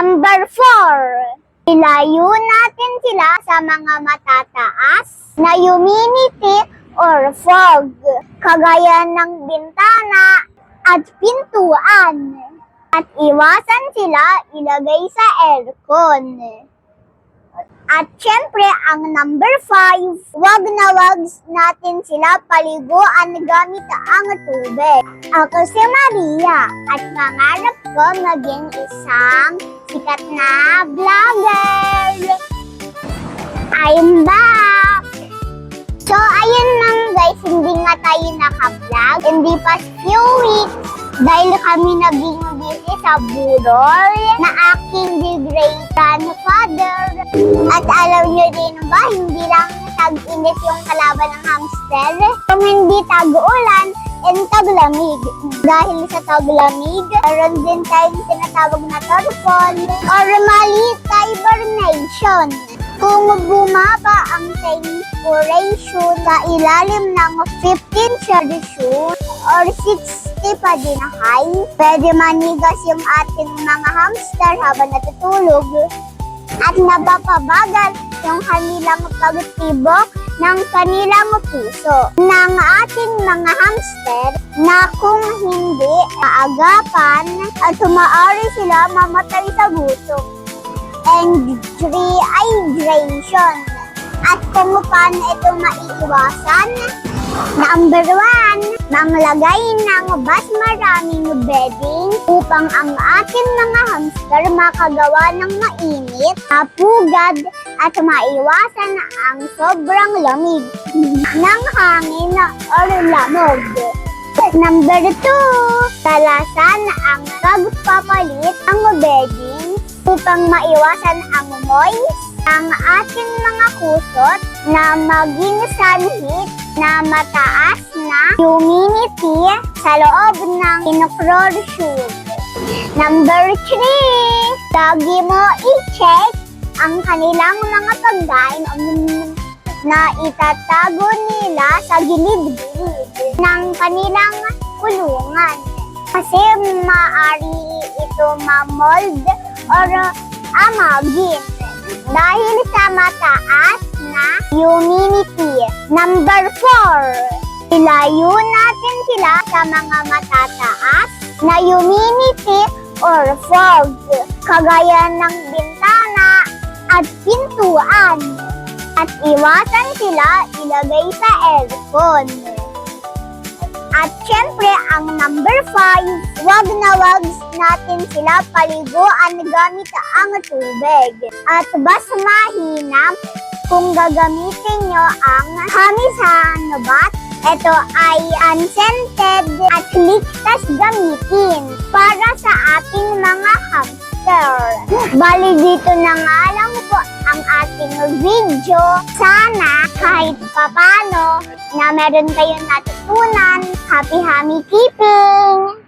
Number 4, ilayo natin sila sa mga matataas na humidity or fog, kagaya ng bintana at pintuan. At iwasan sila ilagay sa aircon. At syempre, ang number 5, wag na wag natin sila paliguan gamit ang tubig. Ako si Maria at mangarap ko maging isang sikat na vlogger. I'm back! So, ayun lang guys, hindi nga tayo naka-vlog. Hindi pa few weeks dahil kami naging busy sa burol na aking great grandfather. At alam nyo din ba, hindi lang tag-init yung kalaban ng hamster. Kung hindi tag-ulan, and taglamig. Dahil sa taglamig, meron din tayong tinatawag na torpon or maliit na hibernation. Kung bumaba ang temperature sa ilalim ng 15 Celsius or 60 pa din high, pwede manigas yung ating mga hamster habang natutulog at napapabagal yung kanilang pagtibok ng kanilang puso ng ating mga hamster na kung hindi aagapan at maaari sila mamatay sa gutom and dehydration. At kung paano ito maiiwasan? Number 1, manglagay ng mas maraming bedding upang ang ating mga hamster makagawa ng mainit, pugad at maiwasan ang sobrang lamig ng hangin or lamog. Number 2, talasan ang pagpapalit ng bedding upang maiwasan ang moist ang ating mga kusot na maging sanhit na mataas na humidity sa loob ng enclosure. Number 3, lagi mo i-check ang kanilang mga pagkain na itatago nila sa gilid-gilid ng kanilang kulungan. Kasi maaari ito ma-mold or amagin dahil sa mataas na humidity. Number 4, ilayo natin sila sa mga matataas na humidity or fog, kagaya ng bintana at pintuan. At iwasan sila ilagay sa aircon. At syempre, ang number 5, wag na wag natin sila paliguan gamit ang tubig. At mas mahinam kung gagamitin nyo ang Hamisan bath. Ito ay unscented at ligtas gamitin para sa ating mga hamster. Bali dito na nga lang po ang ating video. Sana kahit papano na meron kayong natutunan. Happy keeping!